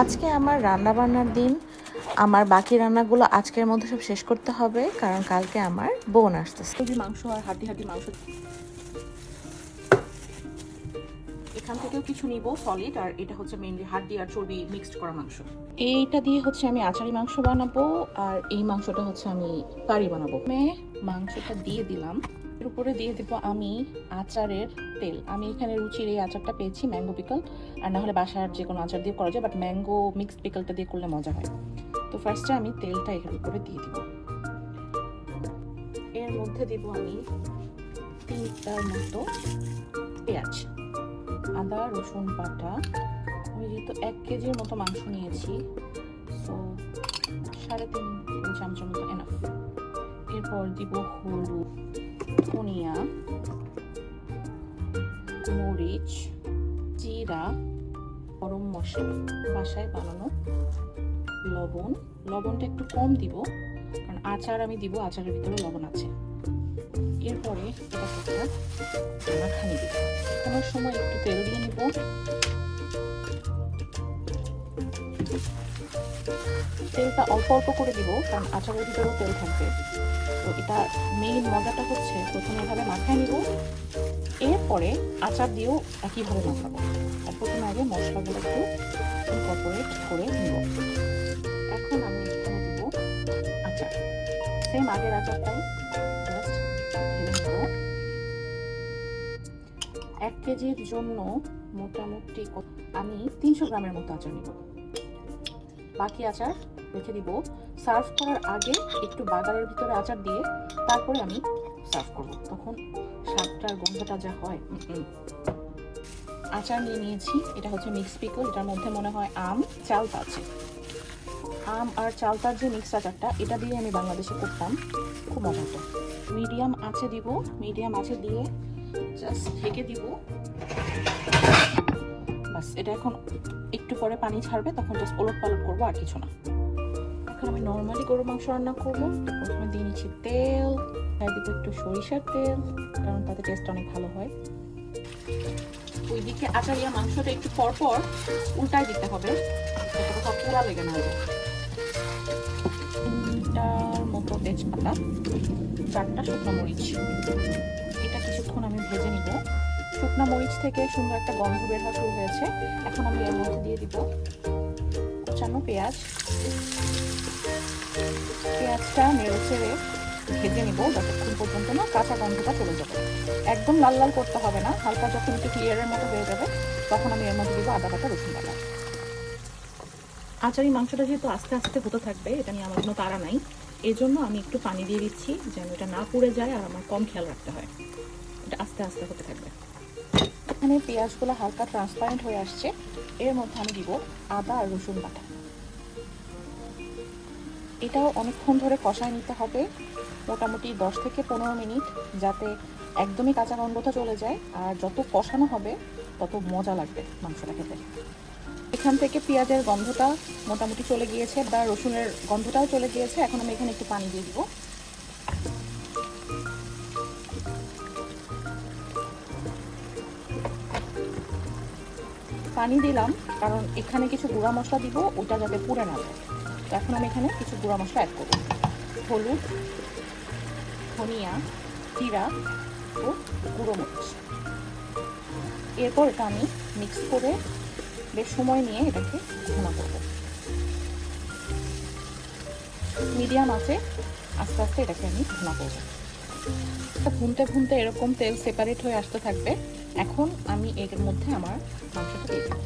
আজকে আমার রান্না বান্নার দিন। আমার বাকি রান্নাগুলো আজকের মধ্যে সব শেষ করতে হবে, কারণ কালকে আমার বোন আসতেছে। মাংস আর হাড্ডি মাংস এখান থেকেও কিছু নিব সলিড, আর এটা হচ্ছে মেইনলি হাড্ডি আর চর্বি মিক্সড করা মাংস। এইটা দিয়ে হচ্ছে আমি আচারি মাংস বানাবো, আর এই মাংসটা হচ্ছে আমি কারি বানাবো। মাংসটা দিয়ে দিলাম, এর উপরে দিয়ে দেব আমি আচারের তেল। আমি এখানে রুচির এই আচারটা পেয়েছি, ম্যাঙ্গো পিকল, আর না হলে বাসার যে কোনো আচার দিয়ে করা যায়, বাট ম্যাঙ্গো মিক্সড পিকলটা দিয়ে করলে মজা হয়। তো ফার্স্টে আমি তেলটা এর উপরে দিয়ে দিব। এর মধ্যে দিব আমি 3টার মতো পেঁয়াজ, আদা রসুন বাটা। আমি যেহেতু 1 কেজির মতো মাংস নিয়েছি, তো 3.5 টেবিল চামচের মতো এনাফ। এরপর দিব হলুদ, ধনিয়া, মরিচ, জিরা, গরম মশলা, বাসায় বানানো লবণ। লবণটা একটু কম দিব, কারণ আচার আমি দিব, আচারের ভিতরে লবণ আছে। এরপরে এটা মাখানি দিব। কোনো সময় একটু তেল দিয়ে নিব। তেলটা অল্প অল্প করে দিব, কারণ আচারের ভিতরেও তেল থাকবে। তো এটা মেইন মজাটা হচ্ছে প্রথমে এভাবে মাখায় নিব, এরপরে আচার দিয়েও একইভাবে মাখাবো। আর প্রথমে আগে মশলাগুলো একটু ইনকর্পোরেট করে নিব। এখন আমি এখানে দিব আচার, সেম আগের আচারটাই জাস্ট ঢেলে নিব। 1 কেজির জন্য মোটামুটি আমি 300 গ্রামের মতো আচার নিব। বাকি আচার রেখে দিব। সার্ভ করার আগে একটু বাগারের ভিতরে আচার দিয়ে তারপরে আমি সার্ভ করব, তখন স্বাদটার গন্ধটা যা হয়। আচার নিয়ে নিয়েছি, এটা হচ্ছে মিক্স পিকল। এটার মধ্যে মনে হয় আম, চালতা আছে। আম আর চালতার যে মিক্স আচারটা, এটা দিয়ে আমি বাংলাদেশে করতাম, খুব মজা হতো। মিডিয়াম আঁচে দিব, মিডিয়াম আঁচে দিয়ে জাস্ট ঢেকে দিব। বাস, এটা এখন একটু পরে পানি ছাড়বে, তখন জাস্ট ওলট পালট করবো, আর কিছু না। এখন আমি নর্মালি গরু মাংস রান্না করবো। প্রথমে দিয়ে নিচ্ছি তেল, তাই দিব একটু সরিষার তেল, কারণ তাতে টেস্ট অনেক ভালো হয়। ওইদিকে আচারিয়া মাংসটা একটু পরপর উল্টায় দিতে হবে, যাতে কোথাও পোড়া লেগে না যায়। 3টার মতো তেজপাতা, 4টা শুকনো মরিচ। এটা কিছুক্ষণ আমি ভেজে নিব। শুকনো মরিচ থেকে সুন্দর একটা গন্ধ বের হওয়া শুরু হয়েছে। এখন আমি এর মধ্যে দিয়ে দিব কুচানো পেঁয়াজ। পেঁয়াজটা নেড়ে চেড়ে ভেজে নিব যতক্ষণ পর্যন্ত না কাঁচা গন্ধটা চলে যাবে। একদম লাল লাল করতে হবে না, হালকা যখন একটু ক্লিয়ারের মতো হয়ে যাবে, তখন আমি এর মধ্যে দিব আদা বাটা, রসুন বাটা। আচারি মাংসটা যেহেতু আস্তে আস্তে হতে থাকবে, এটা নিয়ে আমার কোনো তাড়া নাই, এই জন্য আমি একটু পানি দিয়ে দিচ্ছি, যেন এটা না পুড়ে যায়, আর আমার কম খেয়াল রাখতে হয়। এটা আস্তে আস্তে হতে থাকবে। এখানে পেঁয়াজগুলো হালকা ট্রান্সপারেন্ট হয়ে আসছে, এর মধ্যে আমি দিব আদা আর রসুন বাটা। এটাও অনেকক্ষণ ধরে কষায় নিতে হবে, মোটামুটি 10 থেকে 15 মিনিট, যাতে একদমই কাঁচা গন্ধটা চলে যায়। আর যত কষানো হবে তত মজা লাগবে মাংসটা খেতে। এখান থেকে পেঁয়াজের গন্ধটা মোটামুটি চলে গিয়েছে, বা রসুনের গন্ধটাও চলে গিয়েছে। এখন আমি এখানে একটু পানি দিয়ে দিব। পানি দিলাম কারণ এখানে কিছু গুঁড়া মশলা দিব, ওটা যাতে পুড়ে না যায়। তো এখন আমি এখানে কিছু গুঁড়া মশলা অ্যাড করব। হলুদ, ধনিয়া, জিরা ও গুঁড়ো মরিচ। এরপর এটা আমি মিক্স করে বেশ সময় নিয়ে এটাকে ভুনা করব। মিডিয়াম আছে, আস্তে আস্তে এটাকে আমি ভুনা করব। ভুনতে ভুনতে এরকম তেল সেপারেট হয়ে আসতে থাকবে। এখন আমি এর মধ্যে আমার মাংসটা দিয়ে দেব।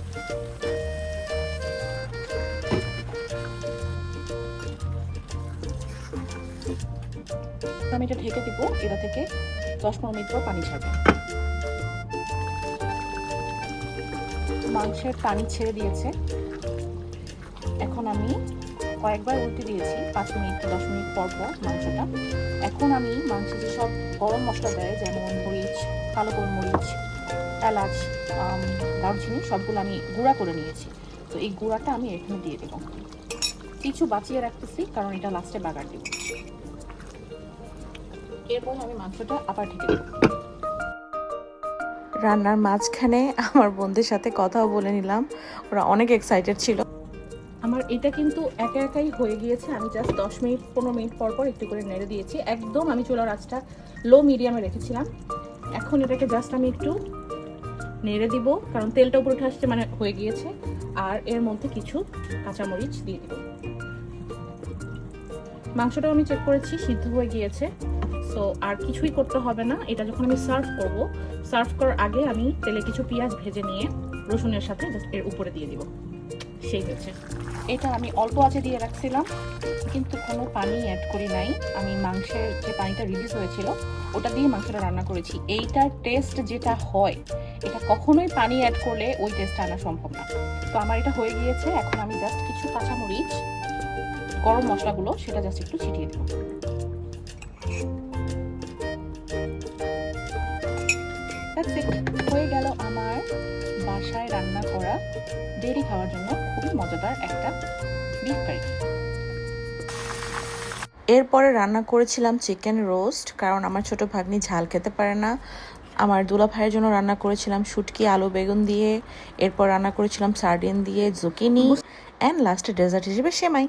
আমি এটা ঢেকে দিব, এটা থেকে 10-15 মিনিট পর পানি ছাড়বে। মাংসের পানি ছেড়ে দিয়েছে, এখন আমি কয়েকবার উল্টে দিয়েছি, 5 মিনিট 10 মিনিট পর পর মাংসটা। এখন আমি মাংসে যেসব গরম মশলা দেয়, যেমন মরিচ, কালো গোলমরিচ, এলাচ, দারুচিনি, সবগুলো আমি গুঁড়া করে নিয়েছি। তো এই গুঁড়াটা আমি এখানে দিয়ে দেবো। কিছু বাঁচিয়ে রাখতেছি, কারণ এটা লাস্টে বাগার দেব। এরপর আমি মাংসটা আবার ঢেকে দেব। রান্নার মাঝখানে আমার বোনদের সাথে কথাও বলে নিলাম, ওরা অনেক এক্সাইটেড ছিল। আমার এটা কিন্তু একা একাই হয়ে গিয়েছে। আমি জাস্ট 10 মিনিট 15 মিনিট পর পর একটু করে নেড়ে দিয়েছি। একদম আমি চুলার আঁচটা লো মিডিয়ামে রেখেছিলাম। এখন এটাকে জাস্ট আমি একটু নেড়ে দিব, কারণ তেলটা উপরে উঠে আসছে, মানে হয়ে গিয়েছে। আর এর মধ্যে কিছু কাঁচামরিচ দিয়ে দিব। মাংসটাও আমি চেক করেছি, সিদ্ধ হয়ে গিয়েছে। সো আর কিছুই করতে হবে না। এটা যখন আমি সার্ভ করব, সার্ভ করার আগে আমি তেলে কিছু পেঁয়াজ ভেজে নিয়ে রসুনের সাথে জাস্ট এর উপরে দিয়ে দিব। সেই হচ্ছে। এটা আমি অল্প আঁচে দিয়ে রাখছিলাম, কিন্তু কোনো পানি অ্যাড করি নাই। আমি মাংসের যে পানিটা রিলিজ হয়েছিল ওটা দিয়ে মাংসটা রান্না করেছি। এইটার টেস্ট যেটা হয়, এটা কখনোই পানি অ্যাড করলে ওই টেস্টটা আনা সম্ভব না। তো আমার এটা হয়ে গিয়েছে। এখন আমি জাস্ট কিছু কাঁচামরিচ, গরম মশলাগুলো সেটা জাস্ট একটু ছিটিয়ে দেব। দ্যাটস ইট, হয়ে গেল আমার বাসায় রান্না করা ডেইলি খাওয়ার জন্য খুবই মজাদার একটা বিফ কারি। এরপরে রান্না করেছিলাম চিকেন রোস্ট, কারণ আমার ছোট ভাগ্নি ঝাল খেতে পারে না। আমার দুলা ভাইয়ের জন্য রান্না করেছিলাম শুটকি আলু বেগুন দিয়ে। এরপর রান্না করেছিলাম সার্ডিন দিয়ে জুকিনি, অ্যান্ড লাস্টে ডেজার্ট হিসেবে সেমাই।